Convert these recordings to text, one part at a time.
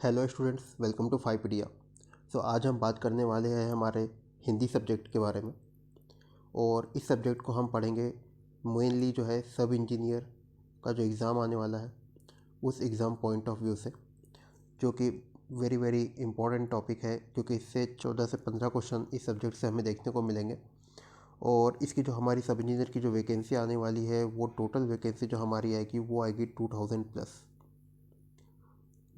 Hello students, welcome to Phypedia. आज हम बात करने वाले हैं हमारे हिंदी सब्जेक्ट के बारे में। और इस सब्जेक्ट को हम पढ़ेंगे मेनली जो है सब इंजीनियर का जो एग्ज़ाम आने वाला है उस एग्ज़ाम पॉइंट ऑफ व्यू से, जो कि वेरी वेरी इंपॉर्टेंट टॉपिक है, क्योंकि इससे 14 से 15 क्वेश्चन इस सब्जेक्ट से हमें देखने को मिलेंगे। और इसकी जो हमारी सब इंजीनियर की जो वैकेंसी आने वाली है, वो टोटल वैकेंसी जो हमारी आएगी वो आएगी 2000 प्लस।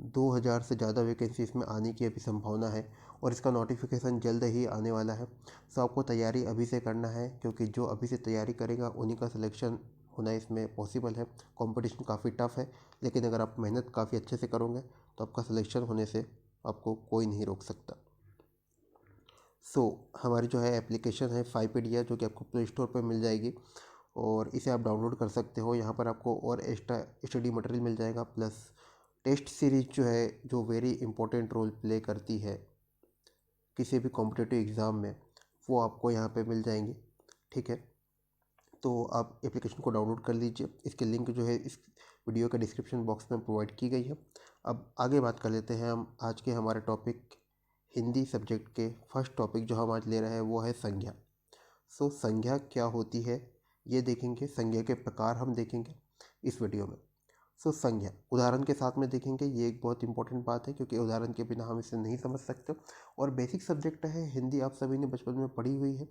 2000 से ज़्यादा वैकेंसी इसमें आने की अभी संभावना है और इसका नोटिफिकेशन जल्द ही आने वाला है। आपको तैयारी अभी से करना है, क्योंकि जो अभी से तैयारी करेगा उन्हीं का सिलेक्शन होना इसमें पॉसिबल है। कंपटीशन काफ़ी टफ है, लेकिन अगर आप मेहनत काफ़ी अच्छे से करोगे तो आपका सिलेक्शन होने से आपको कोई नहीं रोक सकता। हमारी जो है एप्लीकेशन है फाइपीडिया, जो कि आपको प्ले स्टोर पर मिल जाएगी और इसे आप डाउनलोड कर सकते हो। यहाँ पर आपको और एक्स्ट्रा स्टडी मटेरियल मिल जाएगा, प्लस टेस्ट सीरीज जो है, जो वेरी इंपॉर्टेंट रोल प्ले करती है किसी भी कॉम्पिटिटिव एग्ज़ाम में, वो आपको यहाँ पे मिल जाएंगी। ठीक है, तो आप एप्लीकेशन को डाउनलोड कर लीजिए। इसकी लिंक जो है इस वीडियो के डिस्क्रिप्शन बॉक्स में प्रोवाइड की गई है। अब आगे बात कर लेते हैं हम आज के हमारे टॉपिक हिंदी सब्जेक्ट के। फर्स्ट टॉपिक जो हम आज ले रहे हैं वो है संज्ञा। संज्ञा क्या होती है ये देखेंगे, संज्ञा के प्रकार हम देखेंगे इस वीडियो में। संज्ञा उदाहरण के साथ में देखेंगे, ये एक बहुत इंपॉर्टेंट बात है, क्योंकि उदाहरण के बिना हम इसे नहीं समझ सकते। और बेसिक सब्जेक्ट है हिंदी, आप सभी ने बचपन में पढ़ी हुई है।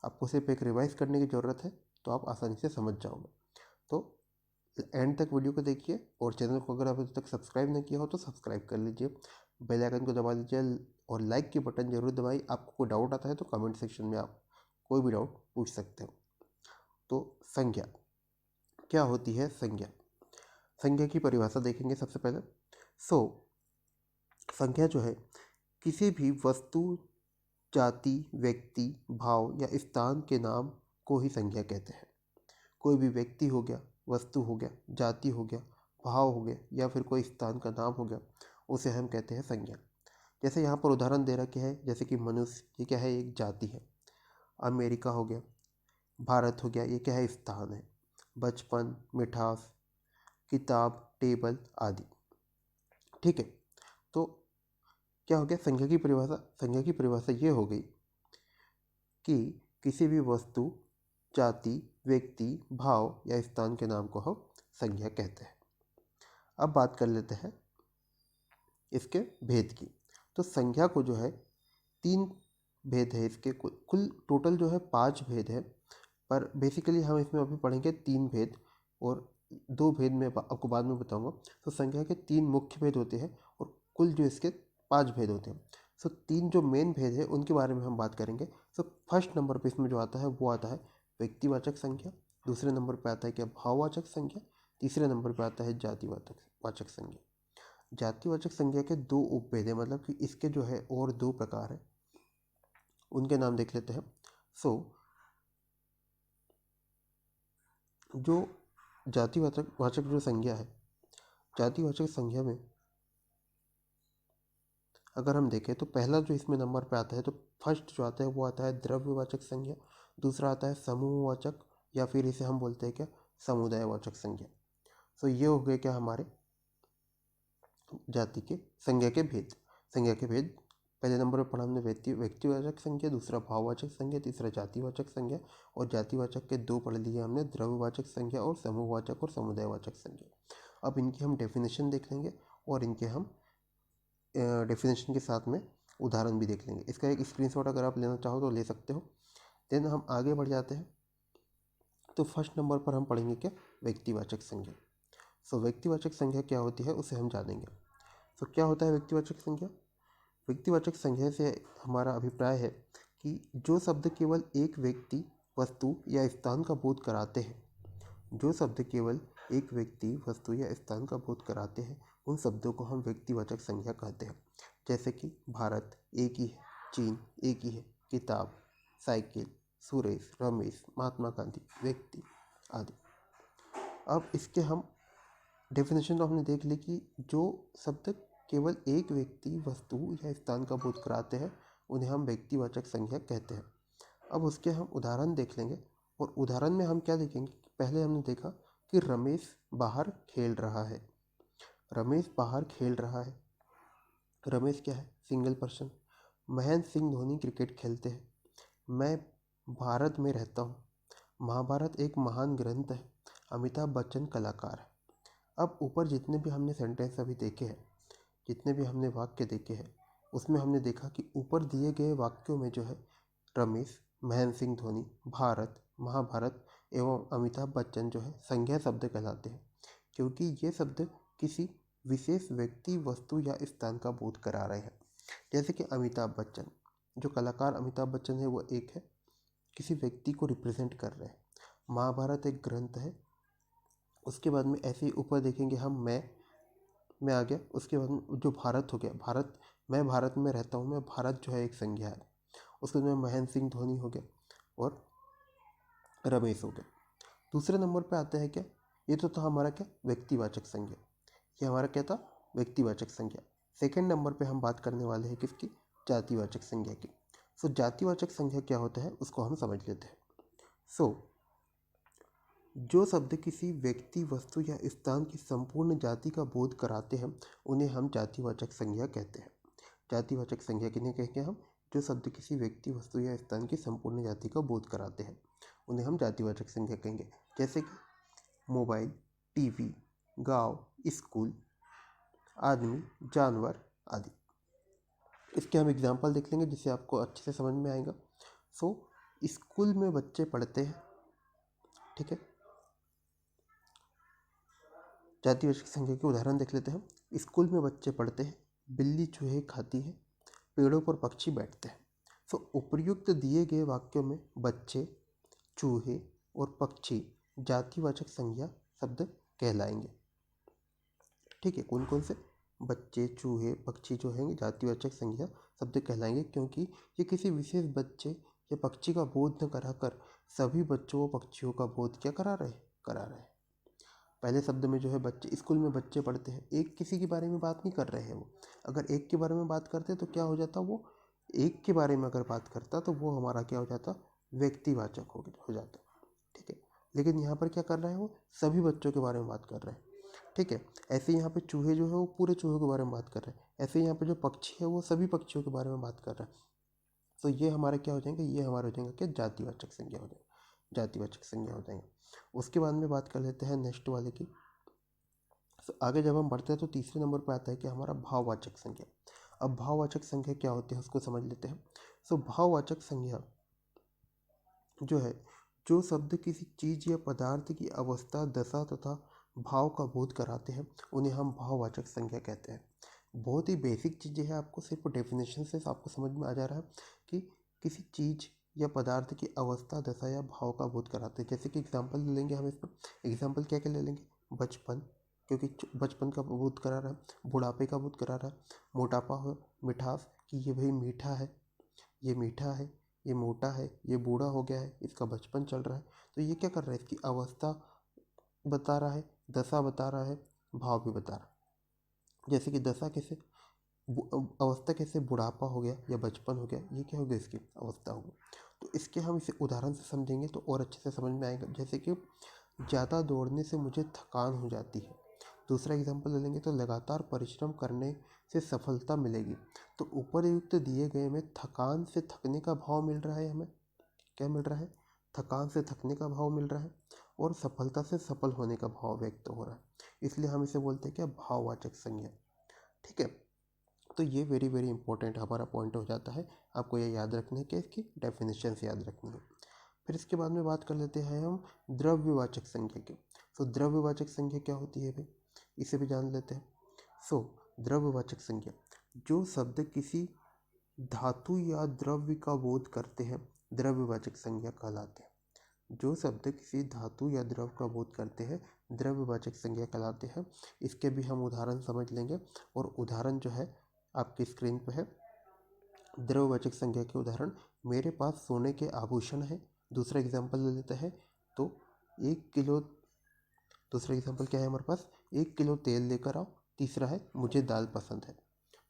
आपको सिर्फ एक रिवाइज करने की ज़रूरत है, तो आप आसानी से समझ जाओगे। तो एंड तक वीडियो को देखिए और चैनल को अगर अभी तक सब्सक्राइब नहीं किया हो तो सब्सक्राइब कर लीजिए, बेल आइकन को दबा दीजिए और लाइक की बटन जरूर दबाइए। आपको कोई डाउट आता है तो कमेंट सेक्शन में आप कोई भी डाउट पूछ सकते हो। तो संज्ञा क्या होती है? संज्ञा की परिभाषा देखेंगे सबसे पहले। संज्ञा जो है किसी भी वस्तु, जाति, व्यक्ति, भाव या स्थान के नाम को ही संज्ञा कहते हैं। कोई भी व्यक्ति हो गया, वस्तु हो गया, जाति हो गया, भाव हो गया या फिर कोई स्थान का नाम हो गया, उसे हम कहते हैं संज्ञा। जैसे यहाँ पर उदाहरण दे रखे है, जैसे कि मनुष्य, ये क्या है? एक जाति है। अमेरिका हो गया, भारत हो गया, ये क्या है? स्थान है। बचपन, मिठास, किताब, टेबल आदि। ठीक है, तो क्या हो गया संज्ञा की परिभाषा? संज्ञा की परिभाषा ये हो गई कि किसी भी वस्तु, जाति, व्यक्ति, भाव या स्थान के नाम को हम संज्ञा कहते हैं। अब बात कर लेते हैं इसके भेद की। संज्ञा को जो है 3 भेद है इसके, कुल टोटल जो है 5 भेद है, पर बेसिकली हम इसमें अभी पढ़ेंगे 3 भेद और 2 भेद में आपको बाद में बताऊंगा। संज्ञा के 3 मुख्य भेद होते हैं और कुल जो इसके 5 भेद होते हैं। 3 जो मेन भेद है उनके बारे में हम बात करेंगे। फर्स्ट नंबर पे इसमें जो आता है वो आता है व्यक्तिवाचक संज्ञा। दूसरे नंबर पे आता है क्या? भाववाचक संज्ञा। तीसरे नंबर पे आता है जातिवाचक संज्ञा। जातिवाचक संज्ञा के 2 उपभेद है, मतलब कि इसके जो है और 2 प्रकार है, उनके नाम देख लेते हैं। जो जातिवाचक जो संज्ञा है, जातिवाचक संज्ञा में अगर हम देखें तो पहला जो इसमें नंबर पे आता है, तो फर्स्ट जो आता है वो आता है द्रव्यवाचक संज्ञा। दूसरा आता है समूहवाचक, या फिर इसे हम बोलते हैं क्या? समुदायवाचक संज्ञा। ये हो गए क्या हमारे जाति के संज्ञा के भेद। पहले नंबर पर पढ़ा हमने व्यक्तिवाचक संज्ञा, दूसरा भाववाचक संज्ञा, तीसरा जातिवाचक संज्ञा, और जातिवाचक के 2 पढ़ लिए हमने, द्रव्यवाचक संज्ञा और समूहवाचक और समुदायवाचक संज्ञा। अब इनकी हम डेफिनेशन देख लेंगे और इनके हम डेफिनेशन के साथ में उदाहरण भी देख लेंगे। इसका एक स्क्रीनशॉट अगर आप लेना चाहो तो ले सकते हो। देन हम आगे बढ़ जाते हैं। तो फर्स्ट नंबर पर हम पढ़ेंगे क्या? व्यक्तिवाचक संज्ञा। व्यक्तिवाचक संज्ञा क्या होती है उसे हम जानेंगे। क्या होता है व्यक्तिवाचक संज्ञा? व्यक्तिवाचक संज्ञा से हमारा अभिप्राय है कि जो शब्द केवल एक व्यक्ति, वस्तु या स्थान का बोध कराते हैं, जो शब्द केवल एक व्यक्ति, वस्तु या स्थान का बोध कराते हैं, उन शब्दों को हम व्यक्तिवाचक संज्ञा कहते हैं। जैसे कि भारत एक ही है, चीन एक ही है, किताब, साइकिल, सुरेश, रमेश, महात्मा गांधी, व्यक्ति आदि। अब इसके हम डेफिनेशन तो हमने देख ली कि जो शब्द केवल एक व्यक्ति, वस्तु या स्थान का बोध कराते हैं उन्हें हम व्यक्तिवाचक संज्ञा कहते हैं। अब उसके हम उदाहरण देख लेंगे और उदाहरण में हम क्या देखेंगे? पहले हमने देखा कि रमेश बाहर खेल रहा है। रमेश बाहर खेल रहा है। रमेश क्या है? Single person. Mahendra Singh Dhoni cricket खेलते हैं। मैं भारत में रहता हूँ। महाभारत एक महान ग्रंथ है। अमिताभ बच्चन कलाकार है। अब ऊपर जितने भी हमने सेंटेंस अभी देखे हैं, जितने भी हमने वाक्य देखे हैं, उसमें हमने देखा कि ऊपर दिए गए वाक्यों में जो है रमेश, महेंद्र सिंह धोनी, भारत, महाभारत एवं अमिताभ बच्चन जो है संज्ञा शब्द कहलाते हैं, क्योंकि ये शब्द किसी विशेष व्यक्ति, वस्तु या स्थान का बोध करा रहे हैं। जैसे कि अमिताभ बच्चन, जो कलाकार अमिताभ बच्चन है वो एक है, किसी व्यक्ति को रिप्रेजेंट कर रहे हैं। महाभारत एक ग्रंथ है। उसके बाद में ऐसे ही ऊपर देखेंगे हम, मैं आ गया। उसके बाद में जो भारत हो गया, भारत, मैं भारत में रहता हूँ, मैं भारत जो है एक संज्ञा है। उसके बाद में महेंद्र सिंह धोनी हो गया और रमेश हो गया। दूसरे नंबर पे आता है क्या, ये तो था हमारा क्या, व्यक्तिवाचक संज्ञा। ये हमारा क्या था, व्यक्तिवाचक संज्ञा। सेकंड नंबर पे हम बात करने वाले हैं किसकी, जातिवाचक संज्ञा की। सो जातिवाचक संज्ञा क्या होता है उसको हम समझ लेते हैं। सो जो शब्द किसी व्यक्ति, वस्तु या स्थान की संपूर्ण जाति का बोध कराते हैं उन्हें हम जातिवाचक संज्ञा कहते हैं। जातिवाचक संज्ञा किन्हें कहेंगे हम, जो शब्द किसी व्यक्ति, वस्तु या स्थान की संपूर्ण जाति का बोध कराते हैं उन्हें हम जातिवाचक संज्ञा कहेंगे। जैसे कि मोबाइल, टीवी, गांव, स्कूल, आदमी, जानवर आदि। इसके हम एग्जाम्पल देख लेंगे जिससे आपको अच्छे से समझ में आएगा। सो स्कूल में बच्चे पढ़ते हैं, ठीक है। जातिवाचक संज्ञा के उदाहरण देख लेते हैं। स्कूल में बच्चे पढ़ते हैं, बिल्ली चूहे खाती है, पेड़ों पर पक्षी बैठते हैं। सो उपर्युक्त दिए गए वाक्यों में बच्चे, चूहे और पक्षी जातिवाचक संज्ञा शब्द कहलाएंगे, ठीक है। कौन कौन से, बच्चे, चूहे, पक्षी जो हैं जातिवाचक संज्ञा शब्द कहलाएंगे, क्योंकि ये किसी विशेष बच्चे या पक्षी का बोध न कराकर सभी बच्चों व पक्षियों का बोध क्या करा रहे हैं। पहले शब्द में जो है बच्चे, स्कूल में बच्चे पढ़ते हैं, एक किसी के बारे में बात नहीं कर रहे हैं वो। अगर एक के बारे में बात करते तो क्या हो जाता, वो एक के बारे में अगर बात करता तो वो हमारा क्या हो जाता, व्यक्तिवाचक हो जाता, ठीक है। लेकिन यहाँ पर क्या कर रहा है, वो सभी बच्चों के बारे में बात कर रहे हैं, ठीक है। ऐसे यहाँ पे चूहे जो है वो पूरे चूहों के बारे में बात कर रहे हैं। ऐसे यहाँ पे जो पक्षी है वो सभी पक्षियों के बारे में बात कर रहा है। तो ये हमारे क्या हो जाएंगे, ये हमारे हो जाएंगे क्या, जातिवाचक संज्ञा हो जाएंगे, जातिवाचक संज्ञा हो जाएंगे। उसके बाद में बात कर लेते हैं नेक्स्ट वाले की। तो आगे जब हम बढ़ते हैं तो तीसरे नंबर पर आता है कि हमारा भाववाचक संज्ञा। अब भाववाचक संज्ञा क्या होती है उसको समझ लेते हैं। सो भाववाचक संज्ञा जो है, जो शब्द किसी चीज़ या पदार्थ की अवस्था, दशा तथा भाव का बोध कराते हैं उन्हें हम भाववाचक संज्ञा कहते हैं। बहुत ही बेसिक चीज़ें हैं, आपको सिर्फ डेफिनेशन से आपको समझ में आ जा रहा है कि किसी चीज़ या पदार्थ की अवस्था, दशा या भाव का बोध कराते हैं। जैसे कि एग्जाम्पल ले लेंगे हम इसमें, एग्जाम्पल क्या क्या ले लेंगे, बचपन, क्योंकि बचपन का बोध करा रहा है, बुढ़ापे का बोध करा रहा है, मोटापा हो, मिठास, कि ये भाई मीठा है, ये मीठा है, ये मोटा है, ये बूढ़ा हो गया है, इसका बचपन चल रहा है। तो ये क्या कर रहा है, इसकी अवस्था बता रहा है, दशा बता रहा है, भाव भी बता रहा है। जैसे कि दशा कैसे, अवस्था कैसे, बुढ़ापा हो गया या बचपन हो गया, ये क्या हो गया, इसकी अवस्था हो गई। तो इसके हम इसे उदाहरण से समझेंगे तो और अच्छे से समझ में आएगा। जैसे कि ज़्यादा दौड़ने से मुझे थकान हो जाती है। दूसरा एग्जाम्पल ले लेंगे तो लगातार परिश्रम करने से सफलता मिलेगी। तो ऊपर्युक्त दिए गए में थकान से थकने का भाव मिल रहा है, हमें क्या मिल रहा है, थकान से थकने का भाव मिल रहा है, और सफलता से सफल होने का भाव व्यक्त हो रहा है। इसलिए हम इसे बोलते हैं क्या, भाववाचक संज्ञा, ठीक है। तो ये वेरी वेरी इंपॉर्टेंट हमारा पॉइंट हो जाता है। आपको ये याद रखना है कि इसकी डेफिनेशन से याद रखनी है। फिर इसके बाद में बात कर लेते हैं हम द्रव्यवाचक संज्ञा की। तो द्रव्यवाचक संज्ञा क्या होती है भाई, इसे भी जान लेते हैं। सो द्रव्यवाचक संज्ञा, जो शब्द किसी धातु या द्रव्य का बोध करते हैं द्रव्यवाचक संज्ञा कहलाते हैं। जो शब्द किसी धातु या द्रव्य का बोध करते हैं द्रव्यवाचक संज्ञा कहलाते हैं। इसके भी हम उदाहरण समझ लेंगे, और उदाहरण जो है आपकी स्क्रीन पर है। द्रव्यवाचक संज्ञा के उदाहरण, मेरे पास सोने के आभूषण है। दूसरा एग्जाम्पल ले लेते हैं तो 1 किलो, दूसरा एग्जाम्पल क्या है हमारे पास, 1 किलो तेल लेकर आओ। तीसरा है मुझे दाल पसंद है।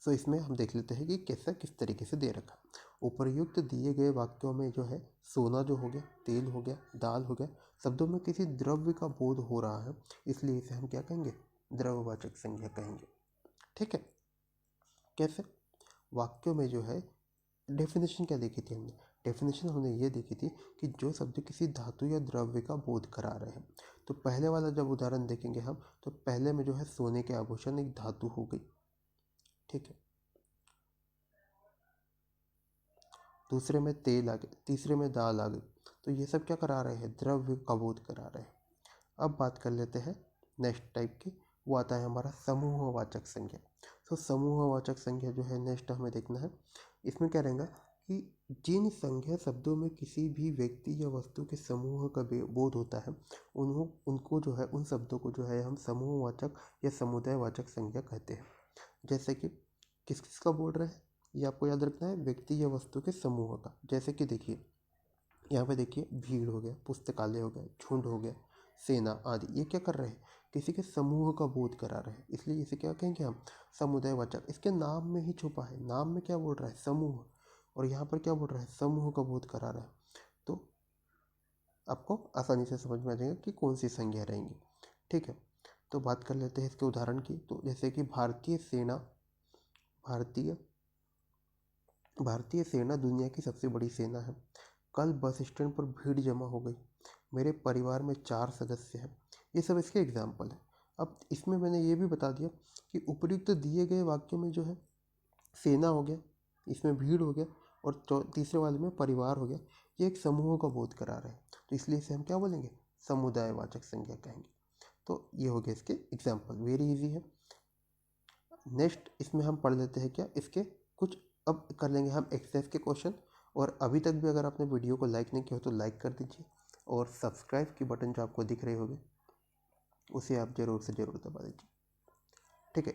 सो इसमें हम देख लेते हैं कि कैसा किस तरीके से दे रखा। उपर्युक्त दिए गए वाक्यों में जो है सोना जो हो गया, तेल हो गया, दाल हो गया, शब्दों में किसी द्रव्य का बोध हो रहा है, इसलिए इसे हम क्या कहेंगे, द्रव्यवाचक संज्ञा कहेंगे, ठीक है। कैसे? वाक्यों में जो है डेफिनेशन क्या देखी थी हमने? डेफिनेशन हमने ये देखी थी कि जो शब्द किसी धातु या द्रव्य का बोध करा रहे हैं। तो पहले वाला जब उदाहरण देखेंगे हम, तो पहले में जो है सोने के आभूषण एक धातु हो गई, ठीक है। दूसरे में तेल आ गए, तीसरे में दाल आ गई। तो ये सब क्या करा रहे हैं? द्रव्य का बोध करा रहे हैं। अब बात कर लेते हैं नेक्स्ट टाइप की, वो आता है हमारा समूहवाचक संज्ञा। तो समूहवाचक संज्ञा जो है नेक्स्ट हमें देखना है। इसमें क्या रहेगा कि जिन संज्ञा शब्दों में किसी भी व्यक्ति या वस्तु के समूह का बोध होता है, उनको जो है, उन शब्दों को जो है हम समूहवाचक या समुदायवाचक संज्ञा कहते हैं। जैसे कि किस किस का बोल रहे हैं, ये आपको याद रखना है, व्यक्ति या वस्तु के समूह का। जैसे कि देखिए यहाँ पे देखिए, भीड़ हो गया, पुस्तकालय हो गया, झुंड हो गया, सेना आदि, ये क्या कर रहे हैं? किसी के समूह का बोध करा रहे हैं, इसलिए इसे क्या कहेंगे हम? समुदायवाचक। इसके नाम में ही छुपा है, नाम में क्या बोल रहा है? समूह। और यहाँ पर क्या बोल रहा है? समूह का बोध करा रहा है। तो आपको आसानी से समझ में आ जाएगा कि कौन सी संज्ञा रहेंगी, ठीक है। तो बात कर लेते हैं इसके उदाहरण की। तो जैसे कि भारतीय भारतीय सेना दुनिया की सबसे बड़ी सेना है। कल बस स्टैंड पर भीड़ जमा हो गई। मेरे परिवार में 4 सदस्य हैं। ये सब इसके एग्जाम्पल हैं। अब इसमें मैंने ये भी बता दिया कि उपयुक्त दिए गए वाक्य में जो है सेना हो गया, इसमें भीड़ हो गया, और तीसरे वाले में परिवार हो गया, ये एक समूह का बोध करा रहे हैं। तो इसलिए इसे हम क्या बोलेंगे? समुदायवाचक संज्ञा कहेंगे। तो ये हो गया इसके एग्जाम्पल, वेरी इजी है। नेक्स्ट इसमें हम पढ़ लेते हैं क्या इसके कुछ, अब कर लेंगे हम एक्सरसाइज के क्वेश्चन। और अभी तक भी अगर आपने वीडियो को लाइक नहीं किया हो तो लाइक कर दीजिए, और सब्सक्राइब की बटन जो आपको दिख रही होगी उसे आप ज़रूर से ज़रूर दबा दीजिए, ठीक है।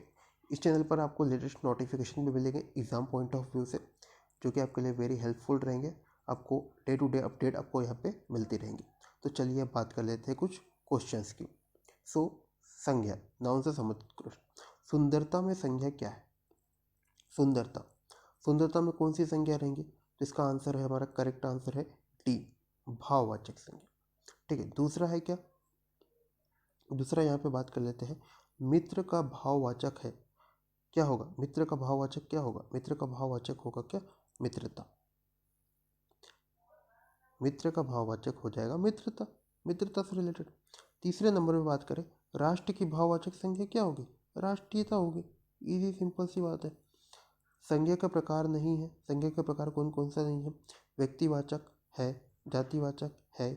इस चैनल पर आपको लेटेस्ट नोटिफिकेशन भी मिलेंगे एग्ज़ाम पॉइंट ऑफ व्यू से, जो कि आपके लिए वेरी हेल्पफुल रहेंगे। आपको डे टू डे अपडेट आपको यहाँ पे मिलती रहेंगी। तो चलिए अब बात कर लेते हैं कुछ क्वेश्चंस की। सो संज्ञा, नाउन से समुत्कृष्ट। सुंदरता में संज्ञा क्या है? सुंदरता में कौन सी संज्ञा रहेंगी? तो इसका आंसर है, हमारा करेक्ट आंसर है डी, भाववाचक संज्ञा, ठीक है। दूसरा है क्या? दूसरा यहाँ पे बात कर लेते हैं, मित्र का भाववाचक है, क्या होगा? मित्र का भाववाचक क्या होगा? मित्र का भाववाचक होगा क्या? मित्रता। मित्र का भाववाचक हो जाएगा मित्रता, मित्रता से रिलेटेड। तीसरे नंबर पे बात करें, राष्ट्र की भाववाचक संज्ञा क्या होगी? राष्ट्रीयता होगी। इजी सिंपल सी बात है। संज्ञा का प्रकार नहीं है, संज्ञा का प्रकार कौन कौन सा नहीं है? व्यक्तिवाचक है, जातिवाचक है,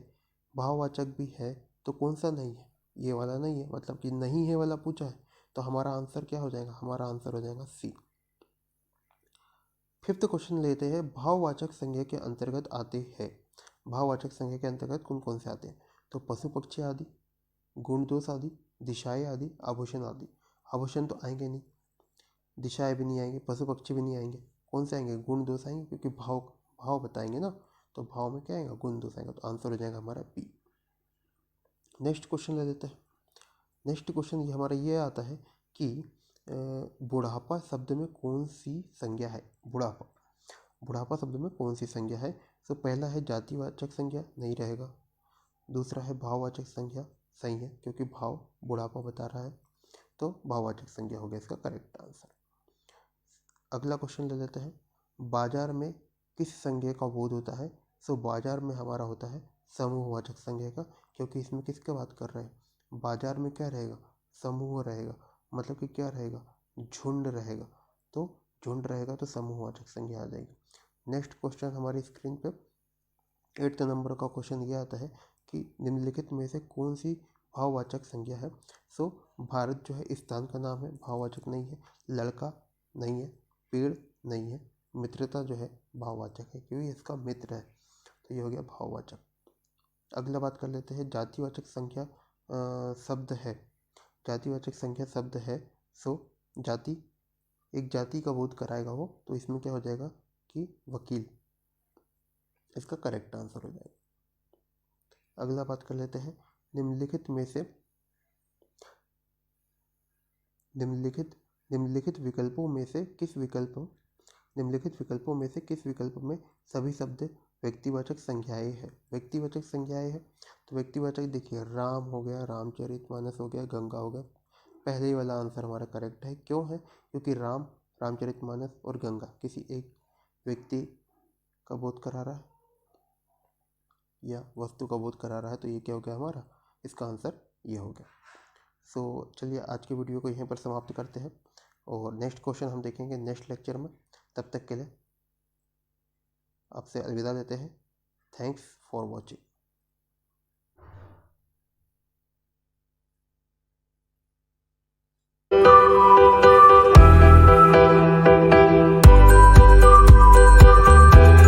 भाववाचक भी है, तो कौन सा नहीं है? ये वाला नहीं है, मतलब कि नहीं है वाला पूछा है, तो हमारा आंसर क्या हो जाएगा? हमारा आंसर हो जाएगा सी। फिफ्थ क्वेश्चन लेते हैं, भाववाचक संज्ञा के अंतर्गत आते हैं। भाववाचक संज्ञा के अंतर्गत कौन कौन से आते हैं? तो पशु पक्षी आदि, गुण दोष आदि, दिशाएं आदि, आभूषण आदि। आभूषण तो आएंगे नहीं, दिशाएं भी नहीं आएंगे, पशु पक्षी भी नहीं आएंगे। कौन से आएंगे? गुण दोष आएंगे, क्योंकि भाव भाव बताएंगे ना, तो भाव में क्या आएगा? गुण दोष आएगा। तो आंसर हो जाएगा हमारा बी। नेक्स्ट क्वेश्चन ले लेते हैं। नेक्स्ट क्वेश्चन ये हमारा ये आता है कि बुढ़ापा शब्द में कौन सी संज्ञा है? बुढ़ापा, बुढ़ापा शब्द में कौन सी संज्ञा है? तो पहला है जातिवाचक संज्ञा, नहीं रहेगा। दूसरा है भाववाचक संज्ञा, सही है, क्योंकि भाव बुढ़ापा बता रहा है, तो भाववाचक संज्ञा हो गया इसका करेक्ट आंसर। अगला क्वेश्चन ले लेते हैं, बाजार में किस संज्ञा का बोध होता है? सो बाजार में हमारा होता है समूहवाचक संज्ञा का, क्योंकि इसमें किसके बात कर रहे हैं? बाजार में क्या रहेगा? समूह रहेगा, मतलब कि क्या रहेगा? झुंड रहेगा। तो झुंड रहेगा तो समूहवाचक संज्ञा आ जाएगी। नेक्स्ट क्वेश्चन हमारी स्क्रीन पे 8th नंबर का क्वेश्चन ये आता है कि निम्नलिखित में से कौन सी भाववाचक संज्ञा है? सो भारत जो है स्थान का नाम है, भाववाचक नहीं है। लड़का नहीं है, पेड़ नहीं है, मित्रता जो है भाववाचक है, क्योंकि इसका मित्र है, तो ये हो गया भाववाचक। अगला बात कर लेते हैं, जातिवाचक संख्या शब्द है, जातिवाचक संख्या शब्द है। सो जाति, एक जाति का बोध कराएगा वो, तो इसमें क्या हो जाएगा कि वकील, इसका करेक्ट आंसर हो जाएगा। अगला बात कर लेते हैं, निम्नलिखित में से निम्नलिखित विकल्पों में से किस विकल्प में सभी शब्द व्यक्तिवाचक संज्ञाएं हैं? व्यक्तिवाचक संज्ञाएं हैं, तो व्यक्तिवाचक देखिए, राम हो गया, रामचरितमानस हो गया, गंगा हो गया। पहले ही वाला आंसर हमारा करेक्ट है। क्यों है? क्योंकि राम रामचरितमानस और गंगा किसी एक व्यक्ति का बोध करा रहा है या वस्तु का बोध करा रहा है, तो ये क्या हो गया हमारा, इसका आंसर ये हो गया। सो चलिए आज के वीडियो को यहीं पर समाप्त करते हैं और नेक्स्ट क्वेश्चन हम देखेंगे नेक्स्ट लेक्चर में। तब तक के लिए आपसे अलविदा लेते हैं। Thanks for watching.